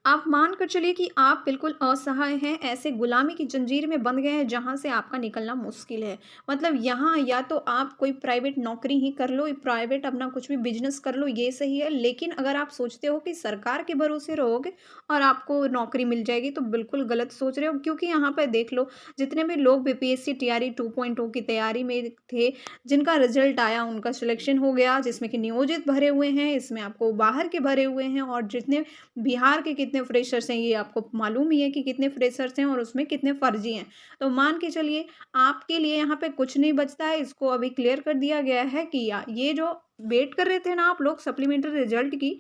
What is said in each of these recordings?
आप मान कर चलिए कि आप बिल्कुल असहाय हैं, ऐसे गुलामी की जंजीर में बंध गए हैं जहाँ से आपका निकलना मुश्किल है। मतलब यहाँ या तो आप कोई प्राइवेट नौकरी ही कर लो, प्राइवेट अपना कुछ भी बिज़नेस कर लो, ये सही है। लेकिन अगर आप सोचते हो कि सरकार के भरोसे रहोगे और आपको नौकरी मिल जाएगी, तो बिल्कुल गलत सोच रहे हो, क्योंकि यहाँ पे देख लो, जितने भी लोग बीपीएससी टीआरई 2.0 की तैयारी में थे, जिनका रिज़ल्ट आया उनका सिलेक्शन हो गया, जिसमें कि नियोजित भरे हुए हैं, इसमें आपको बाहर के भरे हुए हैं, और जितने बिहार के कितने फ्रेशर्स हैं ये आपको मालूम ही है कि कितने फ्रेशर्स हैं और उसमें कितने फर्जी हैं। तो मान के चलिए आपके लिए यहाँ पे कुछ नहीं बचता है, इसको अभी क्लियर कर दिया गया है कि या ये जो वेट कर रहे थे ना आप लोग सप्लीमेंट्री रिजल्ट की,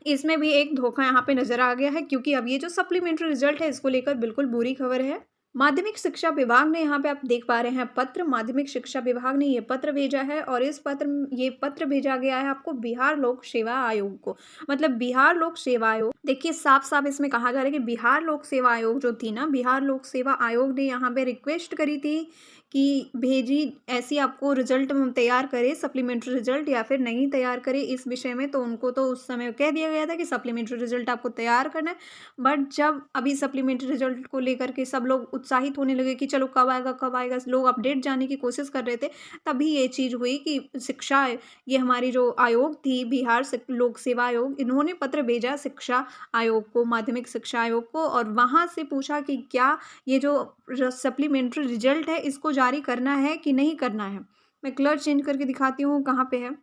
इसमें भी एक धोखा यहाँ पे नज़र आ गया है, क्योंकि अब ये जो सप्लीमेंट्री रिजल्ट है इसको लेकर बिल्कुल बुरी खबर है। माध्यमिक शिक्षा विभाग ने, यहाँ पे आप देख पा रहे हैं पत्र, माध्यमिक शिक्षा विभाग ने ये पत्र भेजा है, और ये पत्र भेजा गया है आपको बिहार लोक सेवा आयोग को। मतलब बिहार लोक सेवा आयोग, देखिए साफ-साफ इसमें कहा जा रहा है कि बिहार लोक सेवा आयोग जो थी ना, बिहार लोक सेवा आयोग ने यहाँ पे रिक्वेस्ट करी थी कि भेजी ऐसी आपको रिजल्ट तैयार करे सप्लीमेंट्री रिजल्ट, या फिर नहीं तैयार करे इस विषय में। तो उनको तो उस समय कह दिया गया था कि सप्लीमेंट्री रिजल्ट आपको तैयार करना है। बट जब अभी सप्लीमेंट्री रिजल्ट को लेकर के सब लोग उत्साहित होने लगे कि चलो कब आएगा कब आएगा, लोग अपडेट जानने की कोशिश कर रहे थे, तभी ये चीज़ हुई कि शिक्षा, ये हमारी जो आयोग थी बिहार लोक सेवा आयोग, इन्होंने पत्र भेजा शिक्षा आयोग को, माध्यमिक शिक्षा आयोग को, और वहाँ से पूछा कि क्या ये जो सप्लीमेंट्री रिजल्ट है इसको जारी करना है कि नहीं करना है। मैं कलर चेंज करके दिखाती हूँ कहाँ पे है।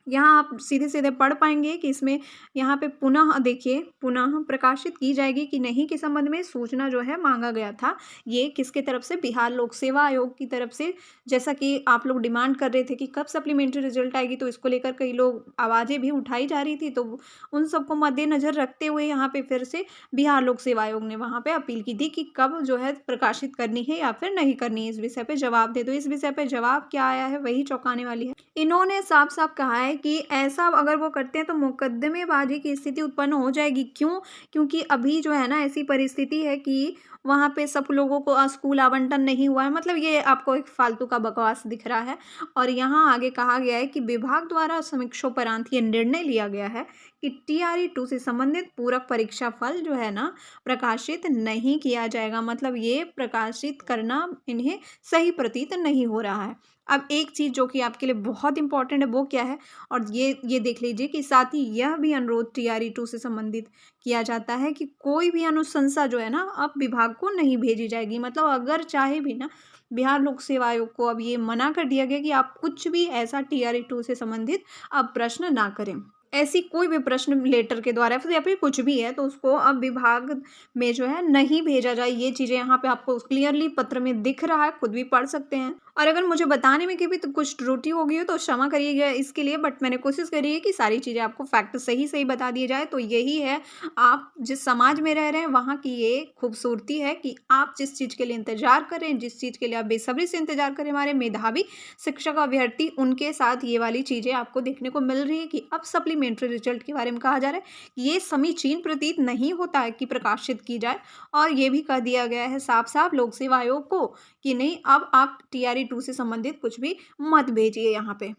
यहाँ आप सीधे-सीधे पढ़ पाएँगे कि इसमें यहाँ पे पुनः देखिए, पुनः प्रकाशित की जाएगी कि नहीं के संबंध में सूचना जो है माँगा गया था। ये किसके तरफ से? बिहार लोक सेवा आयोग की तरफ से। जैसा कि आप लोग डिमांड कर रहे थे कि कब सप्लीमेंट्री रिजल्ट आएगी, तो इसको लेकर कई लोग आवाज़ें भी उठाई जा रही थी। तो उन सबको मद्देनज़र रखते हुए यहाँ पे फिर से बिहार लोक सेवा आयोग ने वहाँ पे अपील की थी कि कब जो है प्रकाशित करनी है या फिर नहीं करनी है, इस विषय पे जवाब दे दो। इस विषय पे जवाब क्या आया है वही चौंकाने वाली है। इन्होंने साफ-साफ कहा है कि ऐसा अगर वो करते हैं तो मुकद्दमेबाजी की स्थिति उत्पन्न हो जाएगी। क्यों? क्योंकि अभी जो है ना ऐसी परिस्थिति है कि वहाँ पे सब लोगों को स्कूल आवंटन नहीं हुआ है। मतलब ये आपको एक फालतू का बकवास दिख रहा है। और यहाँ आगे कहा गया है कि विभाग द्वारा समीक्षोपरांत ये निर्णय लिया गया है कि टीआरई 2 से संबंधित पूरक परीक्षा फल जो है ना प्रकाशित नहीं किया जाएगा। मतलब ये प्रकाशित करना इन्हें सही प्रतीत नहीं हो रहा है। अब एक चीज़ जो कि आपके लिए बहुत इम्पोर्टेंट है वो क्या है, और ये देख लीजिए कि साथ ही यह भी अनुरोध टीआरई 2 से संबंधित किया जाता है कि कोई भी अनुशंसा जो है ना अब विभाग को नहीं भेजी जाएगी। मतलब अगर चाहे भी ना बिहार लोक सेवा आयोग को अब ये मना कर दिया गया कि आप कुछ भी ऐसा टीआरई 2 से संबंधित अब प्रश्न ना करें। ऐसी कोई भी प्रश्न लेटर के द्वारा या फिर कुछ भी है तो उसको अब विभाग में जो है नहीं भेजा जाए। ये चीज़ें यहाँ पे आपको क्लियरली पत्र में दिख रहा है, खुद भी पढ़ सकते हैं। और अगर मुझे बताने में कभी तो कुछ त्रुटि हो गई हो तो क्षमा करिएगा इसके लिए, बट मैंने कोशिश करी है कि सारी चीज़ें आपको फैक्ट सही-सही बता दिए जाए। तो यही है, आप जिस समाज में रह रहे हैं वहाँ की ये खूबसूरती है कि आप जिस चीज़ के लिए इंतज़ार कर रहे हैं, जिस चीज़ के लिए आप बेसब्री से इंतज़ार कर रहे हैं, हमारे मेधावी शिक्षक अभ्यर्थी, उनके साथ ये वाली चीज़ें आपको देखने को मिल रही है कि अब सप्लीमेंट्री रिजल्ट के बारे में कहा जा रहा है कि ये समीचीन प्रतीत नहीं होता है कि प्रकाशित की जाए। और ये भी कह दिया गया है साफ-साफ लोक सेवा आयोग को कि नहीं, अब आप टीआरई 2 से संबंधित कुछ भी मत भेजिए यहाँ पे।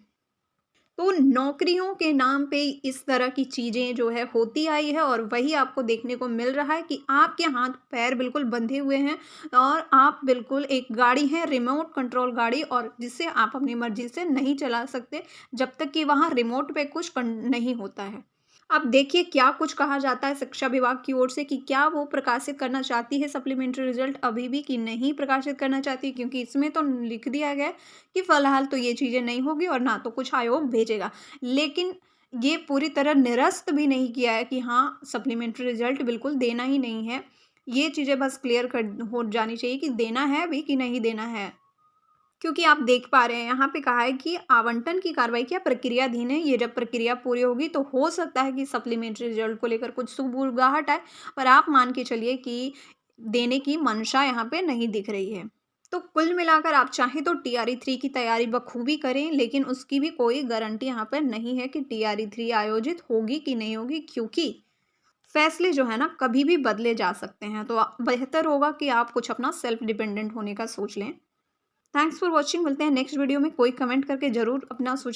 तो नौकरियों के नाम पे इस तरह की चीज़ें जो है होती आई है, और वही आपको देखने को मिल रहा है कि आपके हाथ पैर बिल्कुल बंधे हुए हैं, और आप बिल्कुल एक गाड़ी है, रिमोट कंट्रोल गाड़ी, और जिसे आप अपनी मर्जी से नहीं चला सकते जब तक कि वहाँ रिमोट पे कुछ नहीं होता है। अब देखिए क्या कुछ कहा जाता है शिक्षा विभाग की ओर से कि क्या वो प्रकाशित करना चाहती है सप्लीमेंट्री रिजल्ट अभी भी कि नहीं प्रकाशित करना चाहती, क्योंकि इसमें तो लिख दिया गया है कि फ़िलहाल तो ये चीज़ें नहीं होगी और ना तो कुछ आयोग भेजेगा। लेकिन ये पूरी तरह निरस्त भी नहीं किया है कि हाँ, सप्लीमेंट्री रिजल्ट बिल्कुल देना ही नहीं है। ये चीज़ें बस क्लियर कर हो जानी चाहिए कि देना है भी कि नहीं देना है। क्योंकि आप देख पा रहे हैं यहाँ पे कहा है कि आवंटन की कार्रवाई क्या प्रक्रियाधीन है। ये जब प्रक्रिया पूरी होगी तो हो सकता है कि सप्लीमेंट्री रिजल्ट को लेकर कुछ सुगबुगाहट आए, पर आप मान के चलिए कि देने की मंशा यहाँ पे नहीं दिख रही है। तो कुल मिलाकर आप चाहें तो टीआरई 3 की तैयारी बखूबी करें, लेकिन उसकी भी कोई गारंटी यहाँ पर नहीं है कि टीआरई 3 आयोजित होगी कि नहीं होगी, क्योंकि फैसले जो है ना कभी भी बदले जा सकते हैं। तो बेहतर होगा कि आप कुछ अपना सेल्फ डिपेंडेंट होने का सोच लें। Thanks for watching. मिलते हैं नेक्स्ट वीडियो में। कोई कमेंट करके ज़रूर अपना सुझाव